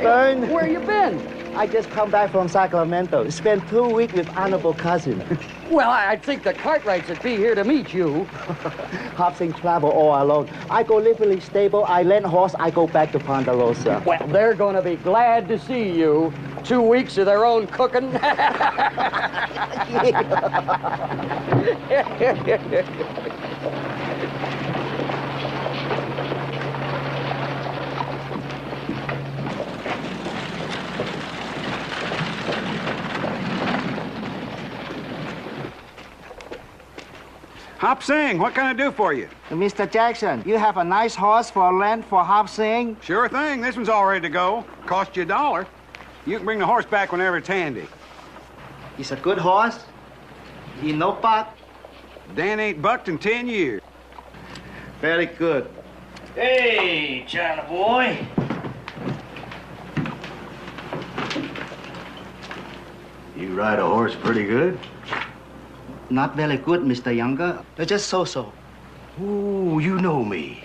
Fern. Where you been? I just come back from Sacramento. Spent 2 weeks with honorable cousin. Well, I think the Cartwrights would be here to meet you. Hop Sing travel all alone. I go livery stable, I lend horse, I go back to Ponderosa. Well, they're going to be glad to see you. 2 weeks of their own cooking. Hop Sing, what can I do for you? Mr. Jackson, you have a nice horse for rent for Hop Sing? Sure thing. This one's all ready to go. Cost you $1. You can bring the horse back whenever it's handy. He's a good horse. He no buck. Dan ain't bucked in 10 years. Very good. Hey, China boy. You ride a horse pretty good? Not very good, Mr. Younger. Just so-so. Ooh, you know me.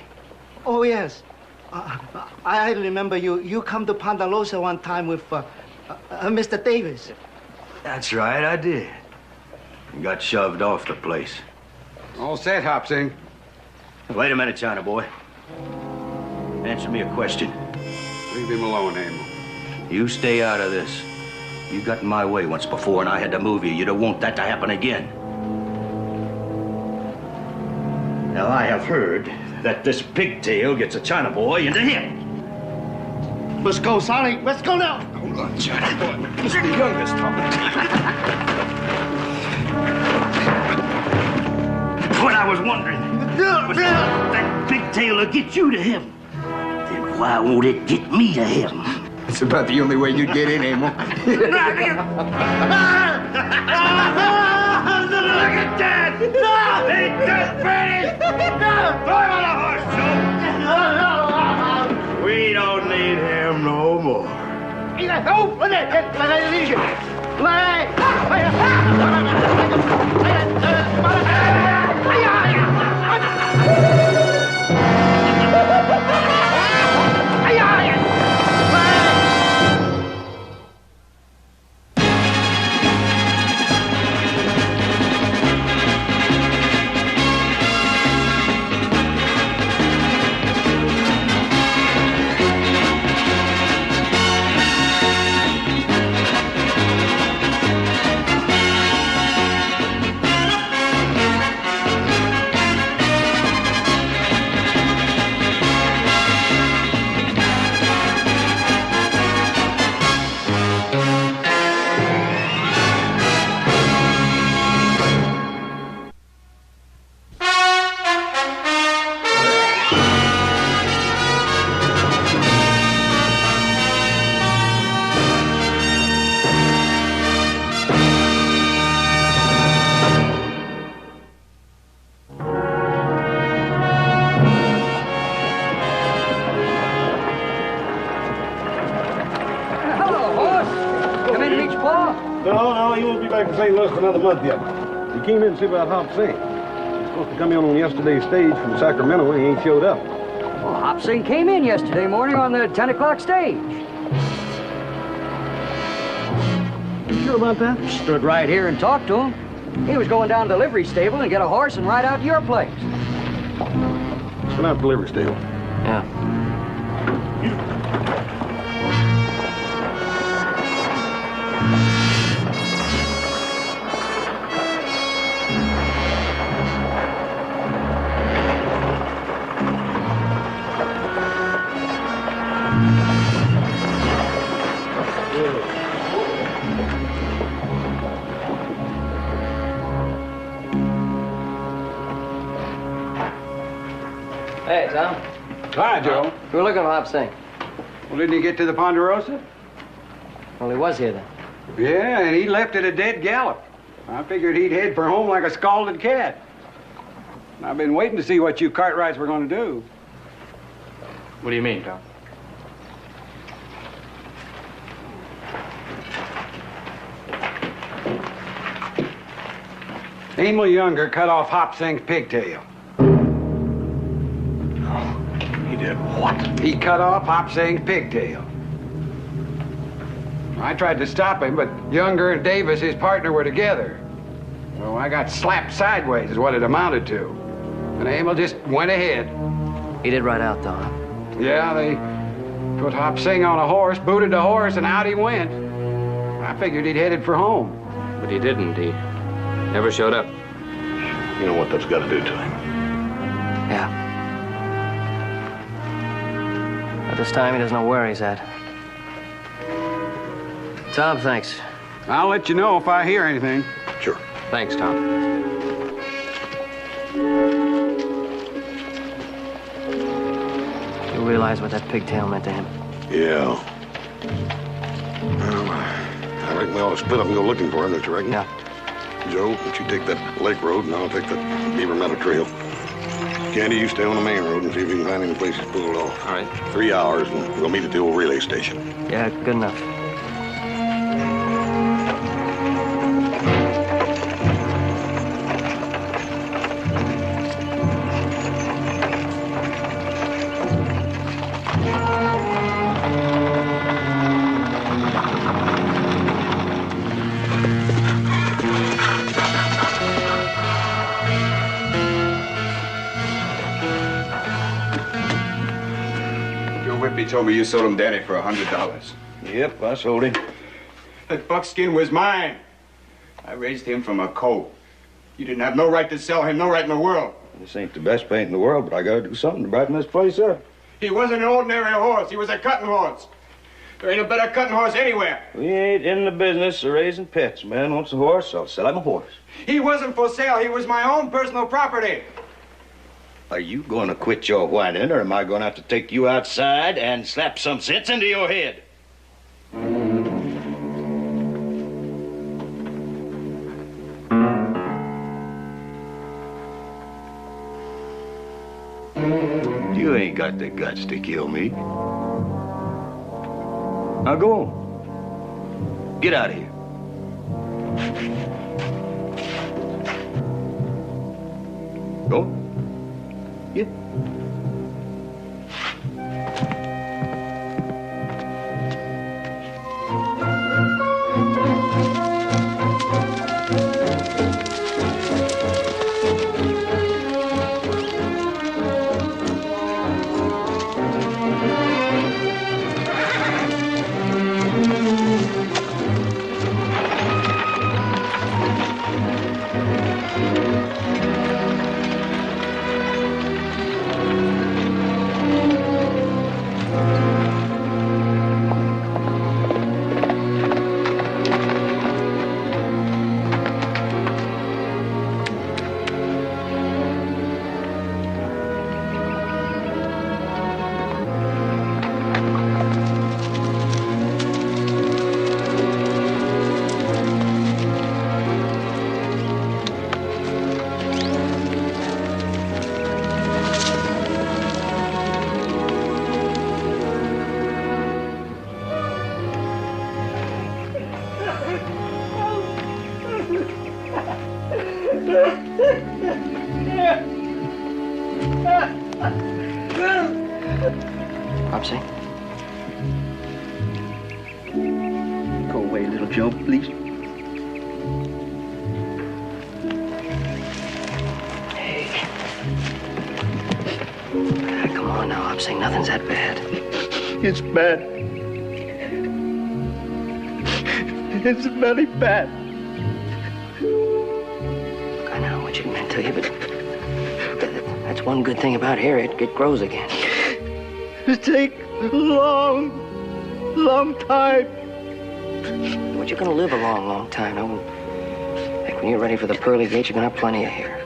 Oh, yes. I remember you. You come to Ponderosa one time with Mr. Davis. That's right, I did. Got shoved off the place. All set, Hop Sing. Wait a minute, China boy. Answer me a question. Leave him alone, Emil. You stay out of this. You got in my way once before, and I had to move you. You don't want that to happen again. Now, I have heard that this pigtail gets a China boy into him. Let's go, Sonny. Let's go now. Hold on, China boy. Mr. Youngest talking to you. What I was wondering was that pigtail will get you to him. Then why won't it get me to him? It's about the only way you'd get in, Emil. Look at that! Ain't that pretty? Throw him on the horse, Joe. We don't need him no more. No, he won't be back in St. Louis for another month yet. He came in to see about Hop Sing. He was supposed to come in on yesterday's stage from Sacramento, and he ain't showed up. Well, Hop Sing came in yesterday morning on the 10 o'clock stage. You sure about that? Stood right here and talked to him. He was going down to the livery stable and get a horse and ride out to your place. It's been out to the livery stable. Yeah. Hey, Tom. Hi, Joe. We're looking for Hop Sing. Well, didn't he get to the Ponderosa? Well, he was here then. Yeah, and he left at a dead gallop. I figured he'd head for home like a scalded cat. I've been waiting to see what you Cartwrights were going to do. What do you mean, Tom? Emil Younger cut off Hop Sing's pigtail. He did what? He cut off Hop Sing's pigtail. I tried to stop him, but Younger and Davis, his partner, were together. So I got slapped sideways is what it amounted to. And Emil just went ahead. He did ride out, though, huh? Yeah, they put Hop Sing on a horse, booted the horse, and out he went. I figured he'd headed for home. But he didn't. He never showed up. You know what that's got to do to him. Yeah. At this time, he doesn't know where he's at. Tom, thanks. I'll let you know if I hear anything. Sure. Thanks, Tom. You realize what that pigtail meant to him? Yeah. Well, I reckon we ought to split up and go looking for him, don't you reckon? Yeah. Joe, why don't you take that lake road and I'll take that Beaver Meadow Trail. Candy, you stay on the main road and see if you can find any places pulled off. All right. 3 hours and we'll meet at the old relay station. Yeah, good enough. He told me you sold him Danny for $100. Yep, I sold him. That buckskin was mine. I raised him from a colt. You didn't have no right to sell him, no right in the world. This ain't the best paint in the world, but I gotta do something to brighten this place up. He wasn't an ordinary horse. He was a cutting horse. There ain't a better cutting horse anywhere. We ain't in the business of raising pets. Man wants a horse, I'll sell him a horse. He wasn't for sale. He was my own personal property. Are you going to quit your whining, or am I going to have to take you outside and slap some sense into your head? You ain't got the guts to kill me. Now go on. Get out of here. Go on. Yeah. Popsy? Go away, little Joe, please. Hey. Come on now, Popsy. Nothing's that bad. It's bad. It's very bad. Look, I know what you meant to you, but that's one good thing about hair. It grows again. It take a long, long time. But you're gonna live a long, long time. Now, when you're ready for the pearly gates, you're gonna have plenty of hair.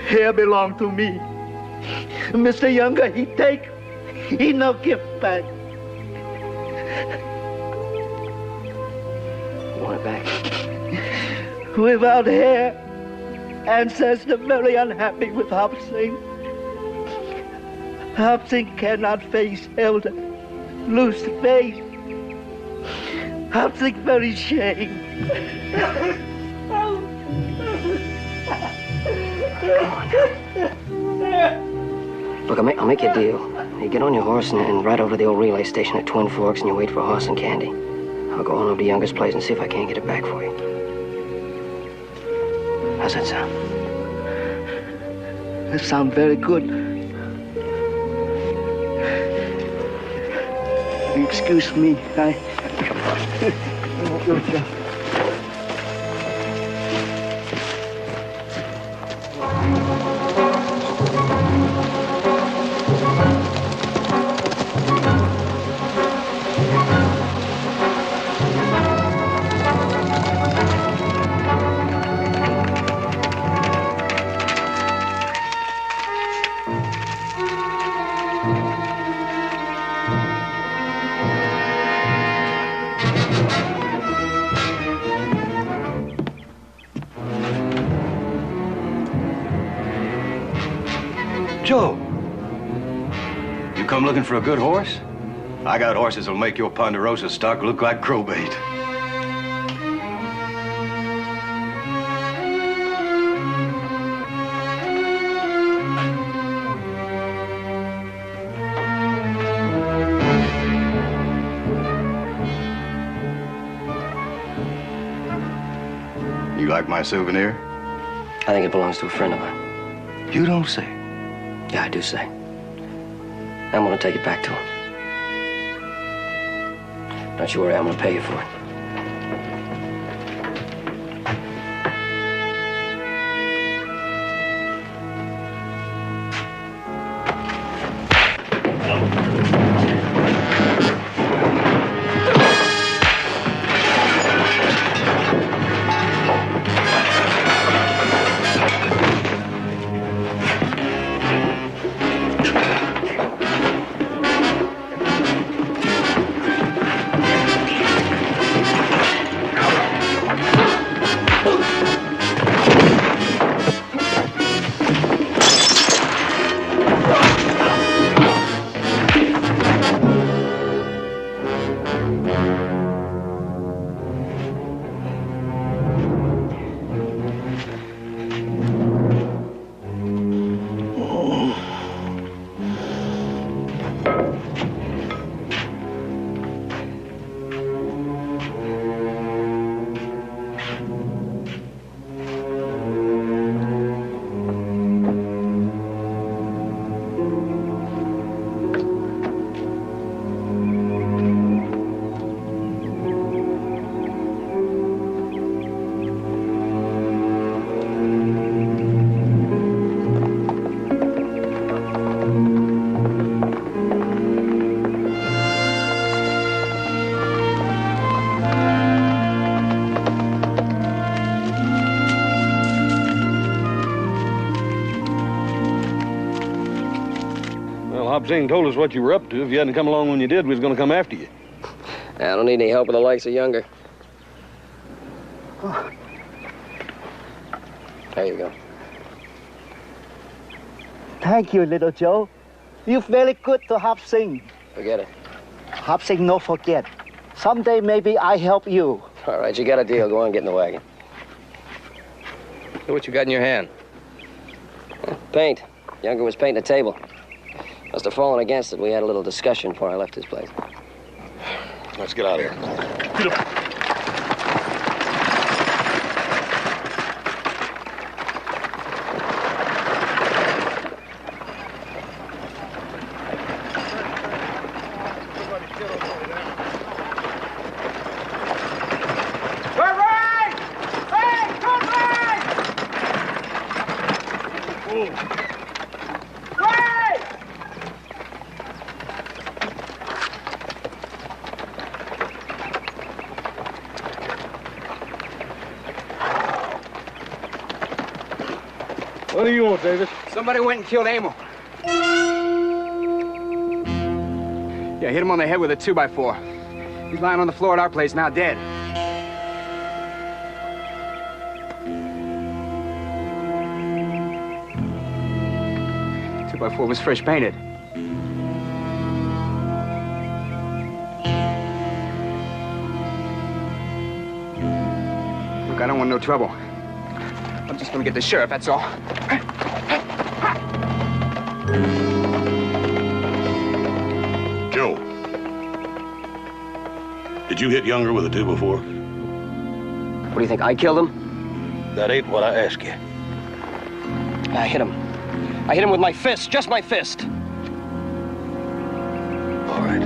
Hair belong to me. Mr. Younger, he no give back. You want it back? Without hair, ancestors very unhappy with Hop Sing. Hop Sing cannot face elder, lose faith. Hop Sing very shame. Look, I'll make you a deal. You get on your horse and ride over to the old relay station at Twin Forks and you wait for Horse and Candy. I'll go on over to Younger's place and see if I can't get it back for you. How's that sound? That sounds very good. Excuse me, Joe, you come looking for a good horse? I got horses that'll make your Ponderosa stock look like crowbait. You like my souvenir? I think it belongs to a friend of mine. You don't say. Yeah, I do say. I'm gonna take it back to him. Don't you worry, I'm gonna pay you for it. Singh told us what you were up to. If you hadn't come along when you did, we was going to come after you. I don't need any help with the likes of Younger. There you go. Thank you, little Joe. You're very good to Hop Sing. Forget it. Hop Sing, no forget. Someday maybe I help you. All right, you got a deal. Go on, get in the wagon. What you got in your hand? Paint. Younger was painting a table. Must have fallen against it. We had a little discussion before I left his place. Let's get out of here. What do you want, Davis? Somebody went and killed Amo. Yeah, hit him on the head with a 2x4. He's lying on the floor at our place now, dead. 2x4 was fresh painted. Look, I don't want no trouble. I'm just gonna get the sheriff, that's all. Joe, Did you hit Younger with a 2x4? What do you think, I killed him? That ain't what I asked you. I hit him. I hit him with my fist, just my fist. All right.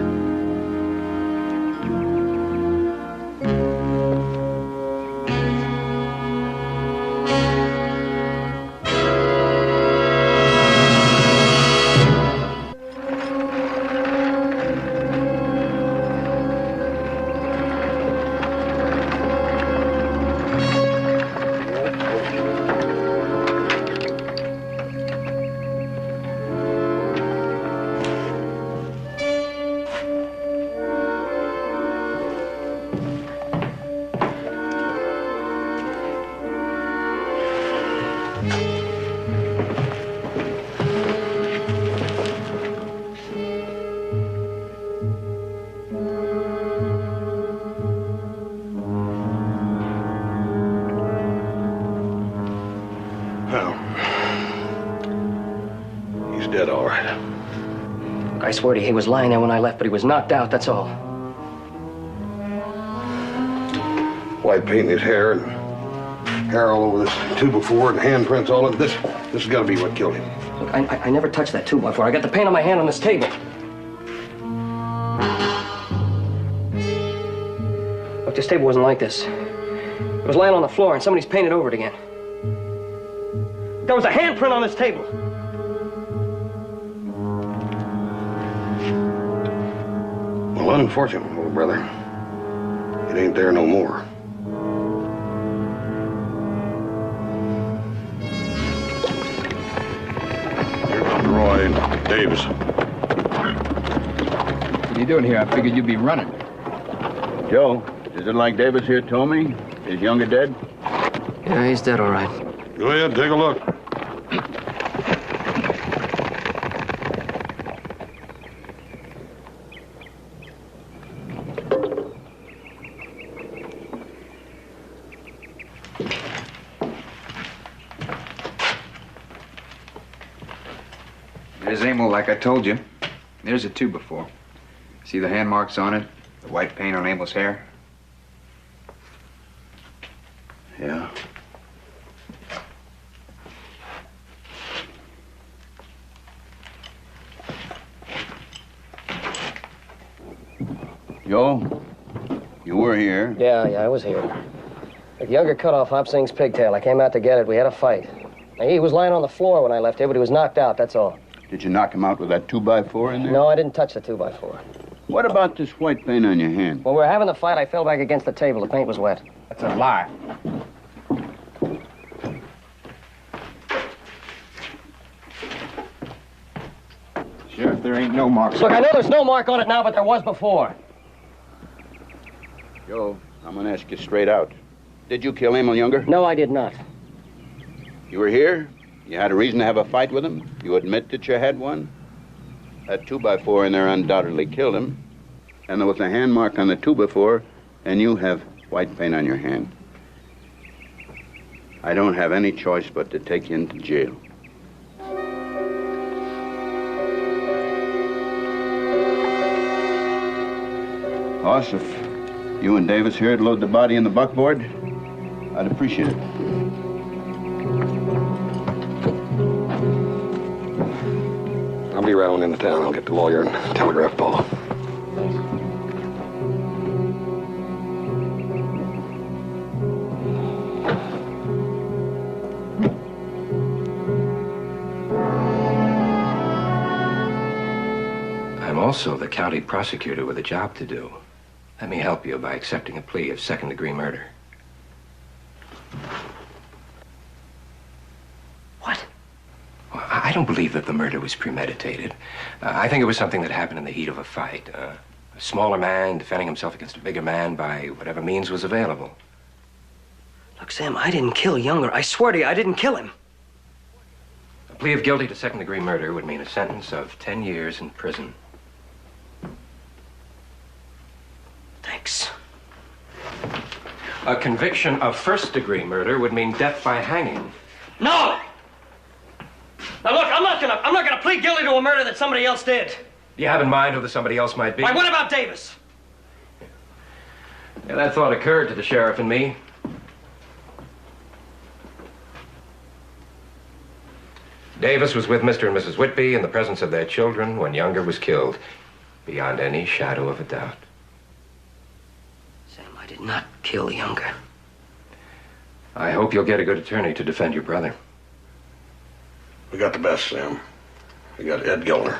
Dead, all right. I swear to you, he was lying there when I left, but he was knocked out, that's all. White paint in his hair and hair all over this 2x4 and handprints all in this. This has got to be what killed him. Look, I never touched that 2x4. I got the paint on my hand on this table. Look, this table wasn't like this. It was lying on the floor and somebody's painted over it again. There was a handprint on this table. Well, unfortunately, little brother, it ain't there no more. Here comes Roy Davis. What are you doing here? I figured you'd be running. Joe, is it like Davis here told me? Is Younger dead? Yeah, he's dead, all right. Go ahead, take a look. There's Emil, like I told you. There's a 2x4. See the hand marks on it? The white paint on Emil's hair? Yeah. Joe, you were here. Yeah, I was here. Look, Younger cut off Hop Singh's pigtail. I came out to get it. We had a fight. He was lying on the floor when I left here, but he was knocked out, that's all. Did you knock him out with that 2x4 in there? No, I didn't touch the 2x4. What about this white paint on your hand? When we were having the fight, I fell back against the table. The paint was wet. That's a lie. Sheriff, there ain't no marks. Look, I know there's no mark on it now, but there was before. Joe, I'm gonna ask you straight out. Did you kill Emil Younger? No, I did not. You were here? You had a reason to have a fight with him? You admit that you had one? That 2x4 in there undoubtedly killed him. And there was a hand mark on the 2x4, and you have white paint on your hand. I don't have any choice but to take you into jail. Boss, if you and Davis here would load the body in the buckboard, I'd appreciate it. I'll be round into town. I'll get the lawyer and telegraph Paul. I'm also the county prosecutor with a job to do. Let me help you by accepting a plea of second-degree murder. What? Well, I don't believe that the murder was premeditated. I think it was something that happened in the heat of a fight. A smaller man defending himself against a bigger man by whatever means was available. Look, Sam, I didn't kill Younger. I swear to you, I didn't kill him. A plea of guilty to second-degree murder would mean a sentence of 10 years in prison. Thanks. A conviction of first-degree murder would mean death by hanging. No! Now look, I'm not gonna plead guilty to a murder that somebody else did. Do you have in mind who the somebody else might be? Why, what about Davis? Yeah, that thought occurred to the sheriff and me. Davis was with Mr. and Mrs. Whitby in the presence of their children when Younger was killed, beyond any shadow of a doubt. Sam, I did not kill Younger. I hope you'll get a good attorney to defend your brother. We got the best, Sam. We got Ed Gellner.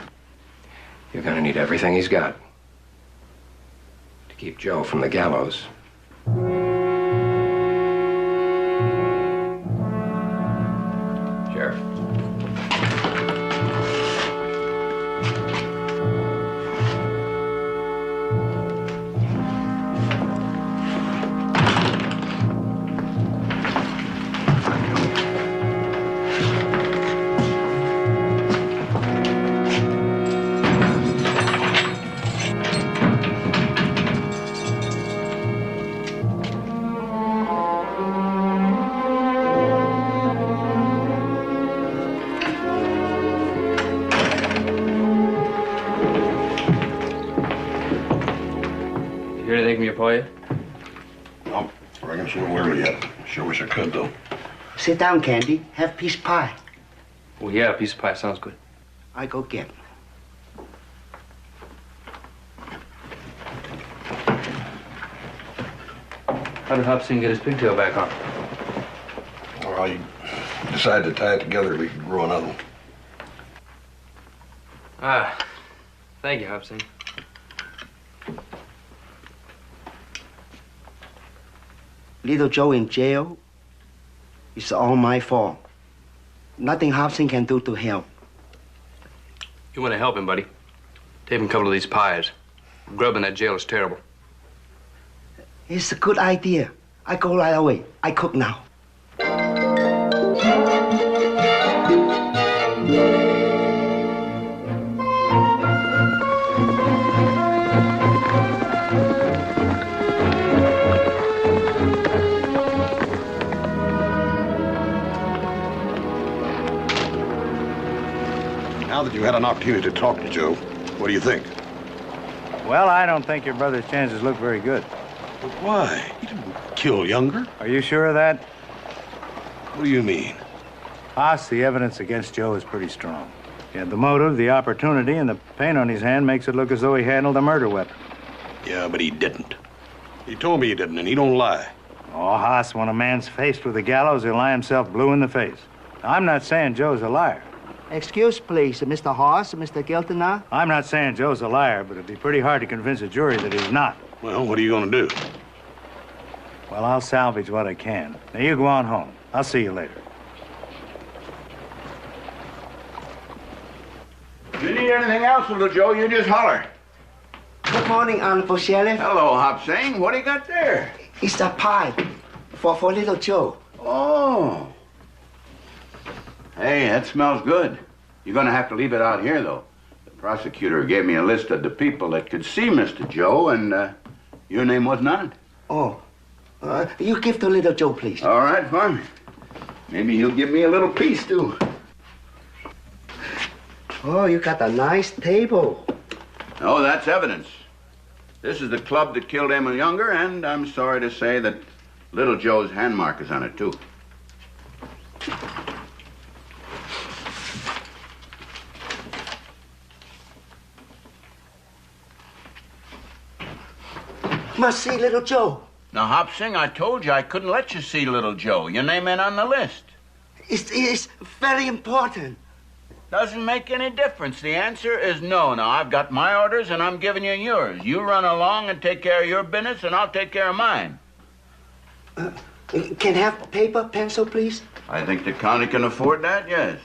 You're gonna need everything he's got to keep Joe from the gallows. Sheriff. For you? No, I reckon it's a little early yet. Sure wish I could, though. Sit down, Candy. Have piece pie. Well, yeah, a piece of pie sounds good. I go get. How did Hop Sing get his pigtail back on? Well, he decided to tie it together. We could grow another one. Ah, thank you, Hop Sing. Little Joe in jail. It's all my fault. Nothing Hobson can do to help. You want to help him, buddy? Take him a couple of these pies. Grub in that jail is terrible. It's a good idea. I go right away. I cook now. Now that you had an opportunity to talk to Joe, what do you think? Well, I don't think your brother's chances look very good. But why? He didn't kill Younger. Are you sure of that? What do you mean? Haas, the evidence against Joe is pretty strong. He had the motive, the opportunity, and the paint on his hand makes it look as though he handled a murder weapon. Yeah, but he didn't. He told me he didn't, and he don't lie. Oh, Haas, when a man's faced with the gallows, he'll lie himself blue in the face. I'm not saying Joe's a liar. Excuse, please, Mr. Haas, Mr. Giltner. I'm not saying Joe's a liar, but it'd be pretty hard to convince a jury that he's not. Well, what are you going to do? Well, I'll salvage what I can. Now, you go on home. I'll see you later. If you need anything else, little Joe, you just holler. Good morning, Uncle Sheriff. Hello, Hop Sing. What do you got there? It's a pie for little Joe. Oh. Hey, that smells good. You're going to have to leave it out here, though. The prosecutor gave me a list of the people that could see Mr. Joe, and your name wasn't on it. Oh. You give to little Joe, please. All right, fine. Maybe he'll give me a little piece, too. Oh, you got a nice table. Oh, that's evidence. This is the club that killed Emma Younger, and I'm sorry to say that little Joe's hand mark is on it, too. Must see little Joe. Now, Hop Sing, I told you I couldn't let you see little Joe. Your name ain't on the list. It's very important. Doesn't make any difference. The answer is no. Now, I've got my orders, and I'm giving you yours. You run along and take care of your business, and I'll take care of mine. Can I have paper, pencil, please? I think the county can afford that, yes.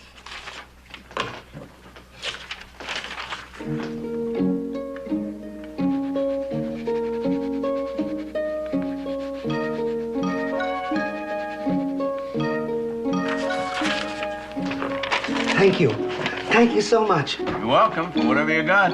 Thank you. Thank you so much. You're welcome for whatever you got.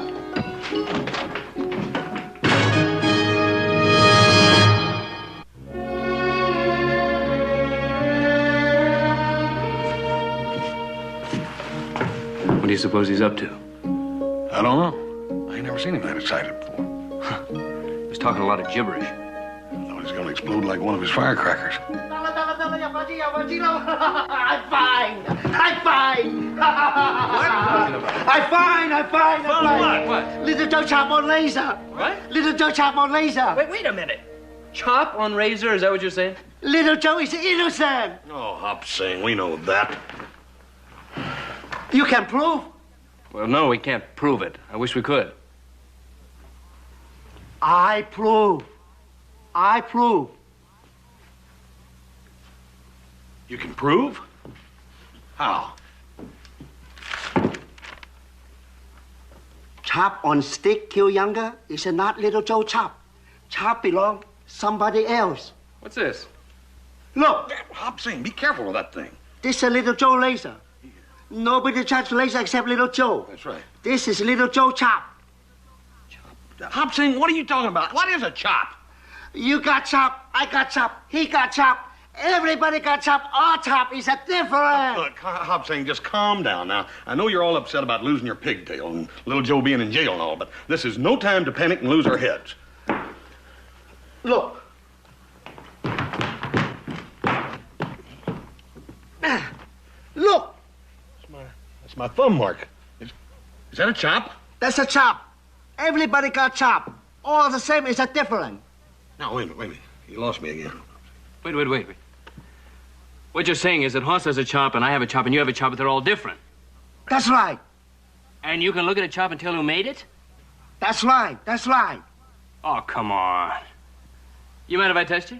What do you suppose he's up to? I don't know. I ain't never seen him that excited before. He was talking a lot of gibberish. It's gonna explode like one of his firecrackers. I'm fine. I'm fine. I'm fine. What? Little Joe chop on laser. What? Little Joe chop on laser. Wait a minute. Chop on razor, is that what you're saying? Little Joe is innocent. Oh, Hop Sing, we know that. You can prove. Well, no, we can't prove it. I wish we could. I prove. You can prove? How? Chop on stick kill younger is not Little Joe chop. Chop belong somebody else. What's this? Look. Hop Sing, be careful with that thing. This is a Little Joe laser. Nobody chops laser except Little Joe. That's right. This is Little Joe chop. Hop Sing, what are you talking about? What is a chop? You got chop, I got chop, he got chop. Everybody got chop. Our chop is a different. Look, Hop Sing, just calm down now. I know you're all upset about losing your pigtail and Little Joe being in jail and all, but this is no time to panic and lose our heads. Look. Look. That's my thumb mark. Is that a chop? That's a chop. Everybody got chop. All the same is a different. Now, wait a minute. You lost me again. Wait. What you're saying is that Hoss has a chop and I have a chop and you have a chop, but they're all different. That's right. And you can look at a chop and tell who made it? That's right. Oh, come on. You mind if I test you?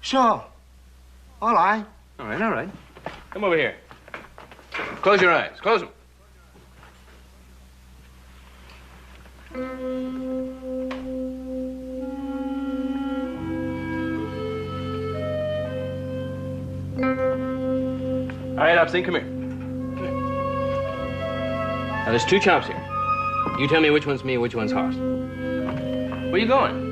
Sure. All right. All right. Come over here. Close your eyes. Close them. All right, Upsing, come here. Now, there's two chops here. You tell me which one's me and which one's Hoss. Where you going?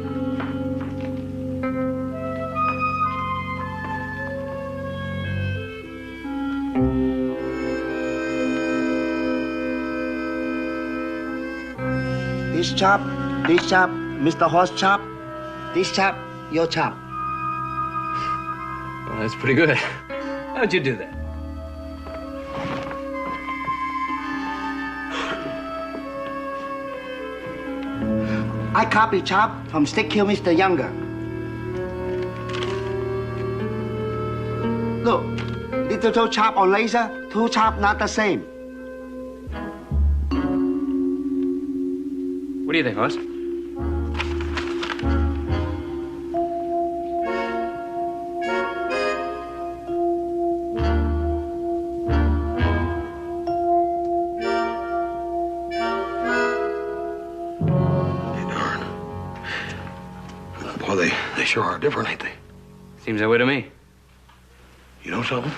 This chop, Mr. Hoss chop. This chop, your chop. Well, that's pretty good. How'd you do that? I copy chop from Stick Kill Mr. Younger. Look, Little Joe chop on laser, two chop not the same. What do you think, Hoss? Boy, they sure are different, ain't they? Seems that way to me. You know something?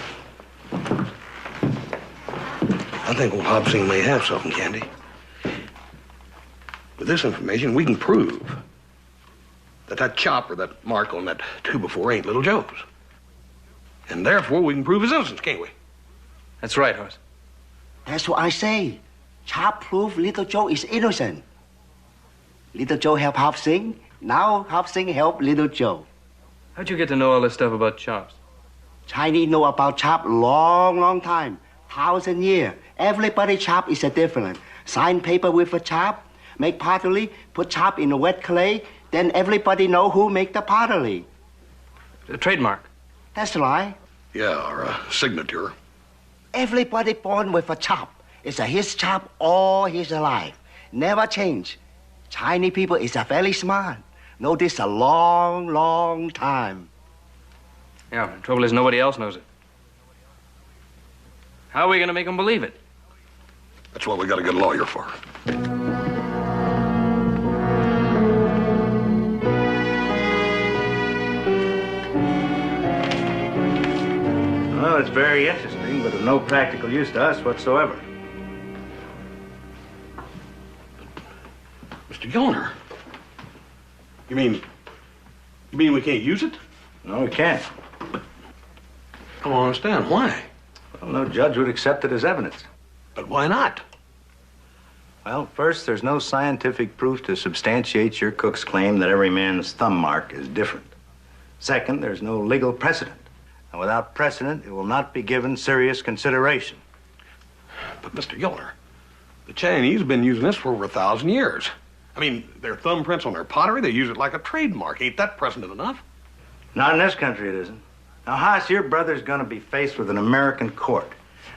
I think old Hop Sing may have something, Candy. With this information, we can prove that chop or that mark on that 2x4 ain't Little Joe's. And therefore, we can prove his innocence, can't we? That's right, Hoss. That's what I say. Chop proof Little Joe is innocent. Little Joe help Hop Sing. Now Hop Sing help Little Joe. How'd you get to know all this stuff about chops? Chinese know about chop long time. 1,000 years. Everybody chop is a different. Sign paper with a chop. Make pottery, put chop in a wet clay, then everybody know who make the pottery. A trademark. That's right. Yeah, or a signature. Everybody born with a chop. It's a his chop all his life. Never change. Chinese people is a very smart. Know this a long time. Yeah, the trouble is nobody else knows it. How are we going to make them believe it? That's what we got a good lawyer for. Well, it's very interesting, but of no practical use to us whatsoever. Mr. Gilner, you mean we can't use it? No, we can't. I don't understand. Why? Well, no judge would accept it as evidence. But why not? Well, first, there's no scientific proof to substantiate your cook's claim that every man's thumb mark is different. Second, there's no legal precedent. And without precedent, it will not be given serious consideration. But, Mr. Gilner, the Chinese have been using this for over 1,000 years. I mean, their thumbprints on their pottery, they use it like a trademark. Ain't that precedent enough? Not in this country, it isn't. Now, Haas, your brother's going to be faced with an American court,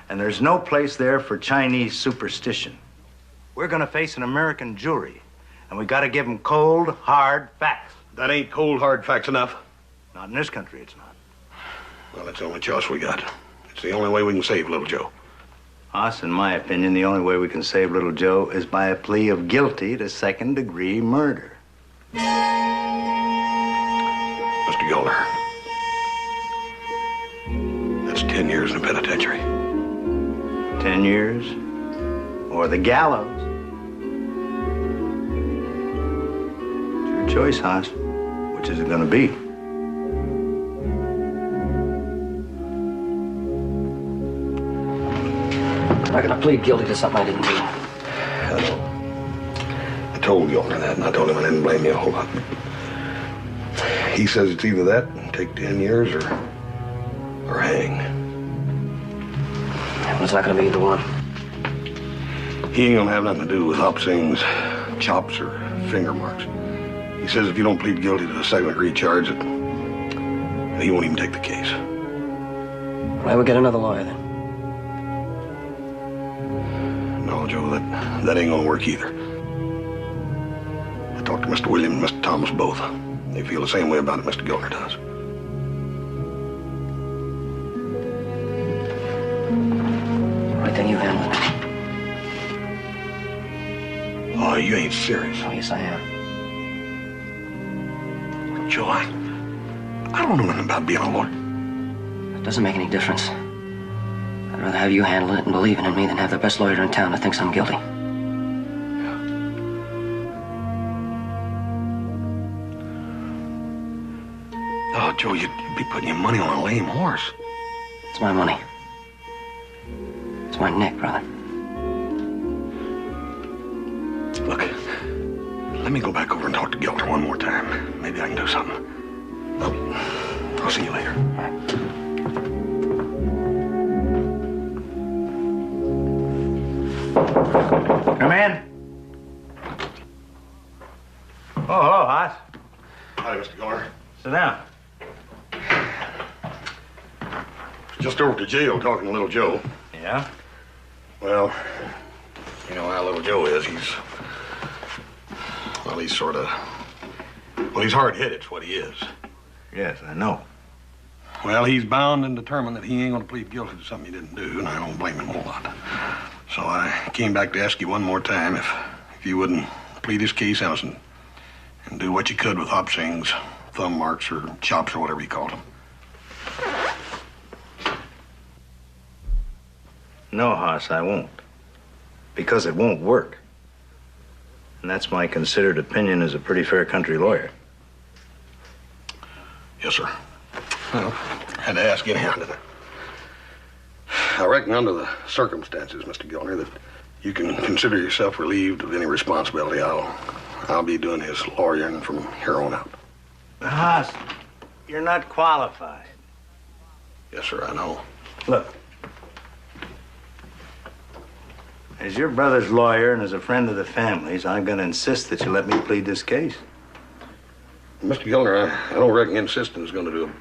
and there's no place there for Chinese superstition. We're going to face an American jury, and we got to give them cold, hard facts. That ain't cold, hard facts enough. Not in this country, it's not. Well, that's the only choice we got. It's the only way we can save little Joe. Us, in my opinion, the only way we can save little Joe is by a plea of guilty to second-degree murder. Mr. Gilner, that's 10 years in the penitentiary. 10 years? Or the gallows? It's your choice, Haas. Which is it going to be? I'm not gonna plead guilty to something I didn't do. I know. I told Gilner that, and I told him I didn't blame you a whole lot. He says it's either that, and take 10 years, or hang. Well, it's not gonna be either one. He ain't gonna have nothing to do with Hop Singh's chops or finger marks. He says if you don't plead guilty to the second-degree charge, he won't even take the case. Well, we'll get another lawyer then. No, Joe, that ain't gonna work either. I talked to Mr. William and Mr. Thomas both. They feel the same way about it Mr. Gilner does. All right, then you handle it. Oh, you ain't serious. Oh, yes, I am. Joe, I don't know nothing about being a lawyer. It doesn't make any difference. I'd rather have you handle it and believing in me than have the best lawyer in town that thinks I'm guilty. Oh, Joe, you'd be putting your money on a lame horse. It's my money. It's my neck, brother. Look, let me go back over and talk to Gilner one more time. Maybe I can do something. I'll see you later. All right. Come in. Oh, hello, Haas. Hi, Mr. Gilner. Sit down. Just over to jail talking to little Joe. Yeah? Well, you know how little Joe is. He's hard-headed, it's what he is. Yes, I know. Well, he's bound and determined that he ain't gonna plead guilty to something he didn't do, and I don't blame him a whole lot. So I came back to ask you one more time if you wouldn't plead his case innocent and do what you could with Hop Singh's thumb marks or chops or whatever you called them. No, Haas, I won't. Because it won't work. And that's my considered opinion as a pretty fair country lawyer. Yes, sir. Well, I had to ask anyhow. I reckon under the circumstances, Mr. Gilner, that you can consider yourself relieved of any responsibility. I'll be doing his lawyering from here on out. Haas, you're not qualified. Yes, sir, I know. Look. As your brother's lawyer and as a friend of the family's, I'm going to insist that you let me plead this case. Mr. Gilner, I don't reckon insisting is going to do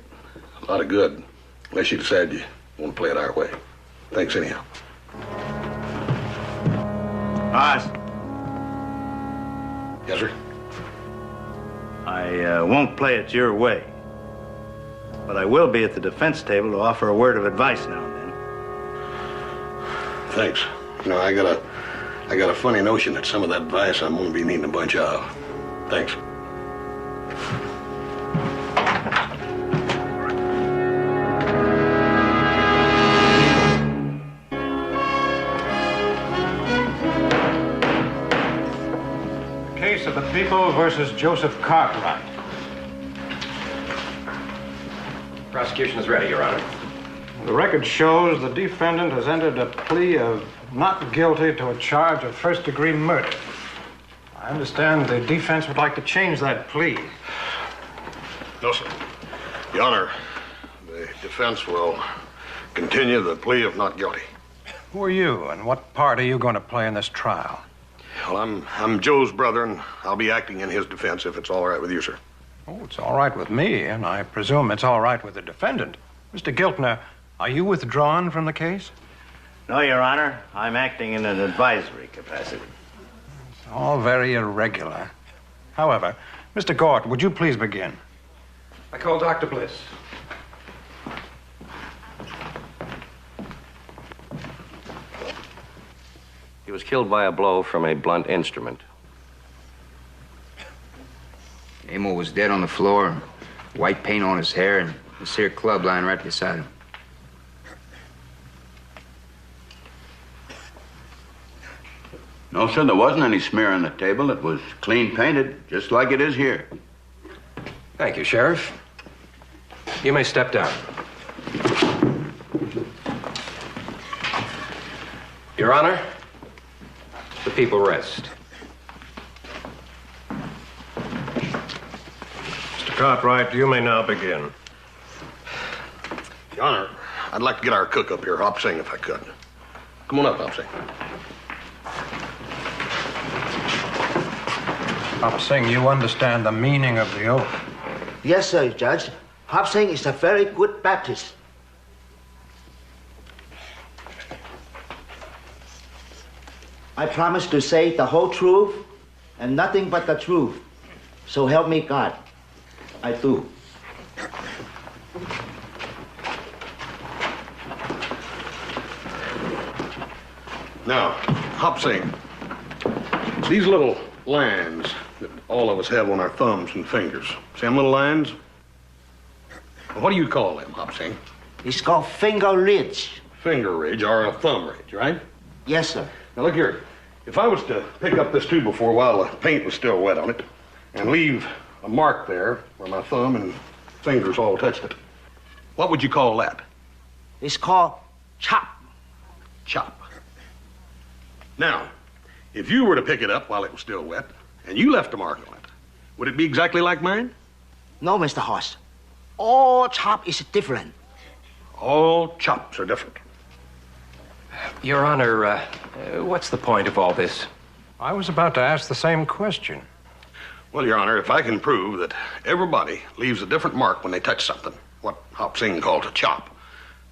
a lot of good unless you decide you want to play it our way. Thanks anyhow. Haas. Yes, sir? I won't play it your way. But I will be at the defense table to offer a word of advice now and then. Thanks. You know, I got a funny notion that some of that advice I'm going to be needing a bunch of. Thanks. Case of the People versus Joseph Cartwright. Prosecution is ready, Your Honor. The record shows the defendant has entered a plea of not guilty to a charge of first-degree murder. I understand the defense would like to change that plea. No, sir. Your Honor, the defense will continue the plea of not guilty. Who are you, and what part are you going to play in this trial? Well, I'm Joe's brother, and I'll be acting in his defense if it's all right with you, sir. Oh, it's all right with me, and I presume it's all right with the defendant. Mr. Giltner, are you withdrawn from the case? No, Your Honor. I'm acting in an advisory capacity. It's all very irregular. However, Mr. Gort, would you please begin? I call Dr. Bliss. He was killed by a blow from a blunt instrument. Emil was dead on the floor, white paint on his hair, and a sear club lying right beside him. No, sir, there wasn't any smear on the table. It was clean painted, just like it is here. Thank you, Sheriff. You may step down. Your Honor, the people rest. Mr. Cartwright, you may now begin. Your Honor, I'd like to get our cook up here, Hop Singh, if I could. Come on up, Hop Singh. Hop Singh, you understand the meaning of the oath? Yes, sir, Judge. Hop Singh is a very good Baptist. I promise to say the whole truth and nothing but the truth. So help me God. I do. Now, Hop Singh, these little lines that all of us have on our thumbs and fingers, see them little lines? What do you call them, Hop Singh? It's called finger ridge. Finger ridge or a thumb ridge, right? Yes, sir. Now look here. If I was to pick up this 2x4 while the paint was still wet on it and leave a mark there where my thumb and fingers all touched it, what would you call that? It's called chop. Chop. Now, if you were to pick it up while it was still wet and you left a mark on it, would it be exactly like mine? No, Mr. Horst. All chop is different. All chops are different. Your Honor, what's the point of all this? I was about to ask the same question. Well, Your Honor, if I can prove that everybody leaves a different mark when they touch something, what Hop Singh calls a chop,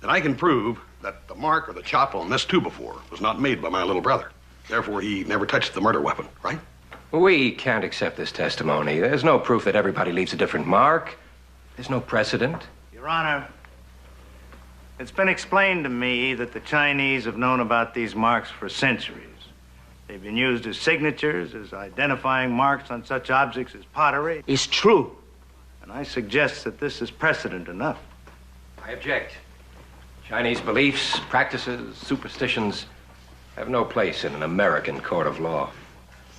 then I can prove that the mark or the chop on this 2x4 was not made by my little brother. Therefore, he never touched the murder weapon, right? We can't accept this testimony. There's no proof that everybody leaves a different mark. There's no precedent. Your Honor, it's been explained to me that the Chinese have known about these marks for centuries. They've been used as signatures, as identifying marks on such objects as pottery. It's true. And I suggest that this is precedent enough. I object. Chinese beliefs, practices, superstitions have no place in an American court of law.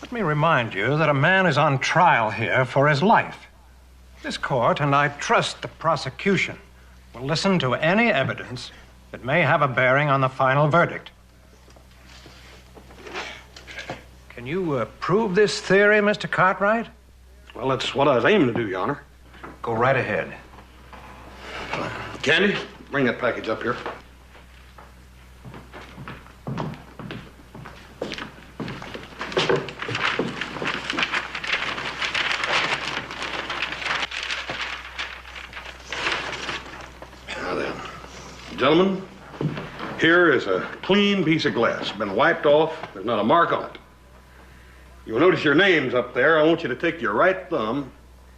Let me remind you that a man is on trial here for his life. This court, and I trust the prosecution, will listen to any evidence that may have a bearing on the final verdict. Can you prove this theory, Mr. Cartwright? Well, that's what I was aiming to do, Your Honor. Go right ahead. Candy, bring that package up here. Now then, gentlemen, here is a clean piece of glass. Been wiped off. There's not a mark on it. You'll notice your names up there. I want you to take your right thumb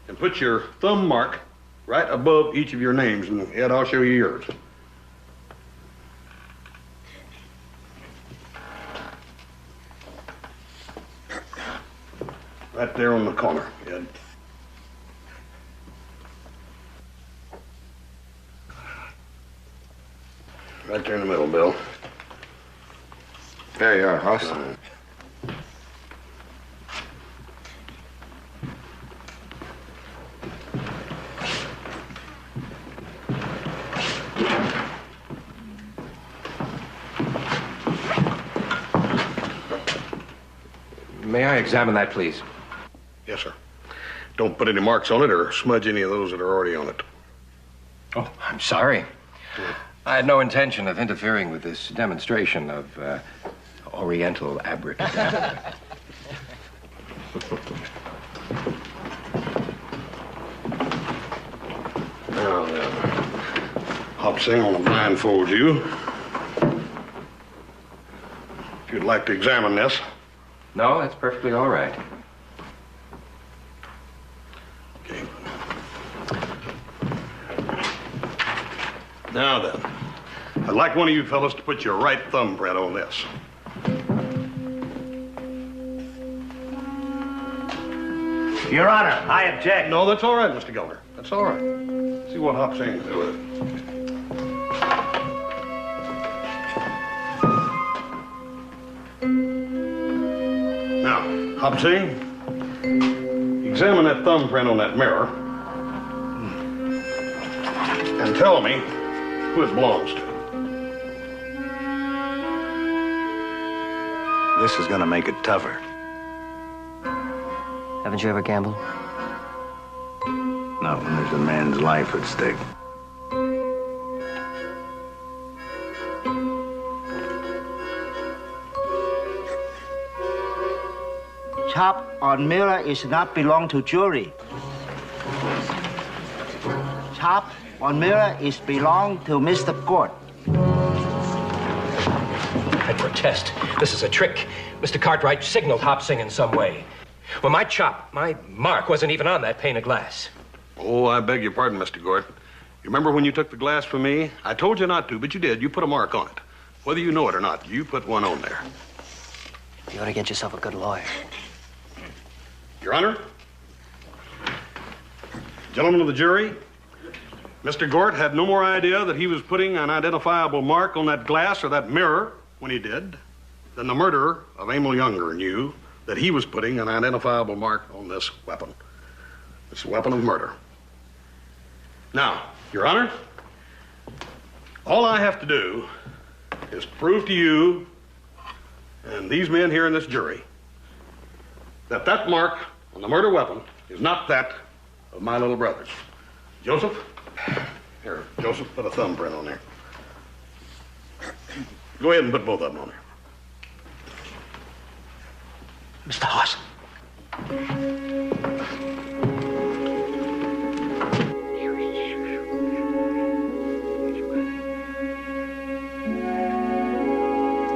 and put your thumb mark right above each of your names. And Ed, I'll show you yours. Right there on the corner, Ed. Right there in the middle, Bill. There you are, Hoss. May I examine that, please? Yes, sir. Don't put any marks on it or smudge any of those that are already on it. Oh, I'm sorry. I had no intention of interfering with this demonstration of Oriental abracadabra. Now then, Hop Sing, I'm gonna blindfold you. If you'd like to examine this. No, that's perfectly all right. Okay. Now then, I'd like one of you fellas to put your right thumbprint on this. Your Honor, I object. No, that's all right, Mr. Gilder. That's all right. See what Hop Sing can do with it. Now, Hop Sing, examine that thumbprint on that mirror and tell me who it belongs to. This is gonna make it tougher. Haven't you ever gambled? Not when there's a man's life at stake. Chop on mirror is not belong to jury. Chop on mirror is belong to Mr. Gort. I protest. This is a trick. Mr. Cartwright signaled Hop Sing in some way. Well, my mark wasn't even on that pane of glass. Oh, I beg your pardon, Mr. Gort. You remember when you took the glass from me? I told you not to, but you did. You put a mark on it. Whether you know it or not, you put one on there. You ought to get yourself a good lawyer. Your Honor, gentlemen of the jury, Mr. Gort had no more idea that he was putting an identifiable mark on that glass or that mirror when he did than the murderer of Emil Younger knew that he was putting an identifiable mark on this weapon of murder. Now, Your Honor, all I have to do is prove to you and these men here in this jury that that mark on the murder weapon is not that of my little brothers. Joseph? Here, Joseph, put a thumbprint on there. Go ahead and put both of them on there. Mr. Hoss.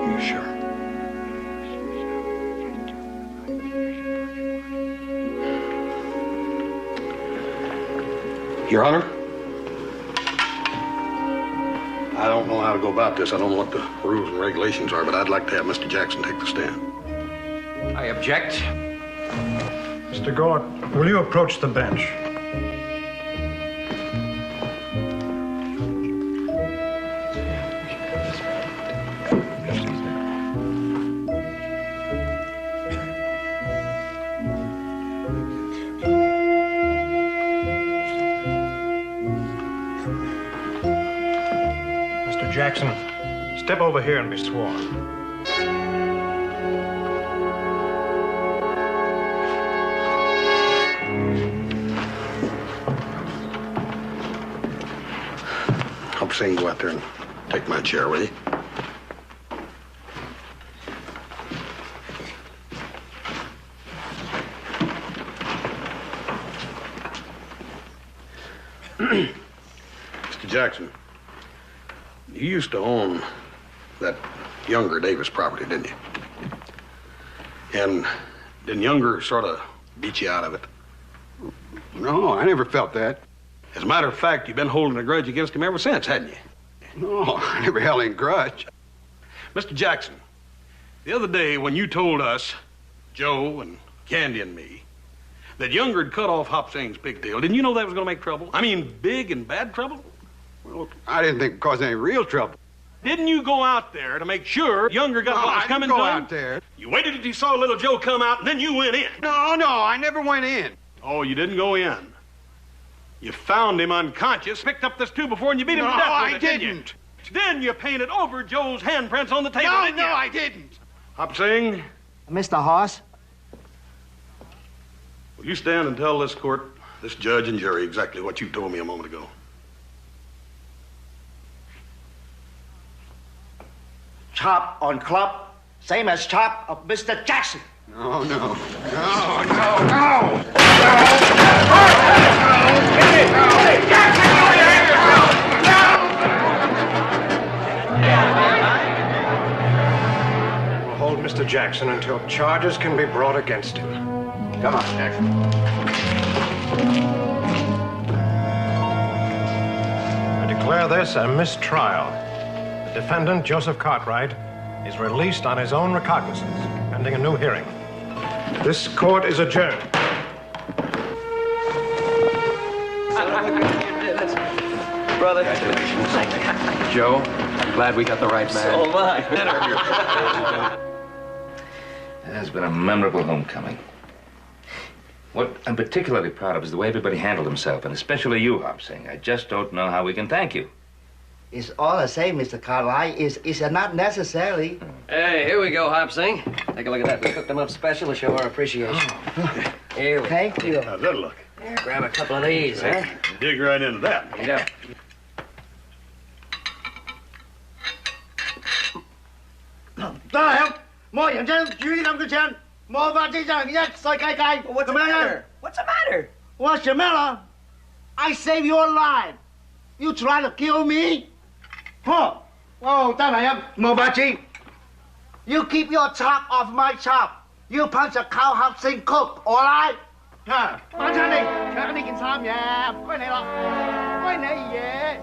You sure? Your Honor, I don't know how to go about this. I don't know what the rules and regulations are, but I'd like to have Mr. Jackson take the stand. I object. Mr. Gort, will you approach the bench? Mr. Jackson, step over here and be sworn. Hop Sing, go out there and take my chair, will you? Mr. Jackson, you used to own that Younger Davis property, didn't you? And didn't Younger sort of beat you out of it? No, I never felt that. As a matter of fact, you've been holding a grudge against him ever since, hadn't you? No, I never held any grudge. Mr. Jackson, the other day when you told us, Joe and Candy and me, that Younger had cut off Hop Sing's pigtail, didn't you know that was going to make trouble? I mean, big and bad trouble? Well, I didn't think it caused any real trouble. Didn't you go out there to make sure Younger got what was coming to him? I didn't go out there. You waited until you saw little Joe come out, and then you went in. No, I never went in. Oh, you didn't go in. You found him unconscious, picked up this 2-by-4, and you beat him to death with it, didn't you? Then you painted over Joe's handprints on the table, didn't you? No, I didn't. Hop Sing, Mr. Hoss? will you stand and tell this court, this judge and jury, exactly what you told me a moment ago? chop on club, same as chop of Mr. Jackson. No, no. We'll hold Mr. Jackson until charges can be brought against him. Come on, Jackson. I declare this a mistrial. The defendant, Joseph Cartwright, is released on his own recognizance, pending a new hearing. This court is adjourned. Brother. Congratulations. Joe, I'm glad we got the right man. So am I. It has been a memorable homecoming. What I'm particularly proud of is the way everybody handled himself, and especially you, Hop Sing. I just don't know how we can thank you. It's all the same, Mr. Cartwright. It's not necessary. Hey, here we go, Hop Sing. Take a look at that. We cooked them up special to show our appreciation. Here we Thank you. How's that look? Here, grab a couple of these, huh? Dig right into that. Yeah. What's the matter? What's the matter? What's the matter? I saved your life. You trying to kill me? Huh? Oh, you keep your chop off my chop. You punch a cow Hop Sing cook, all right? Yeah. 班長你，搶你件衫嘢，唔該你咯，唔該你嘢。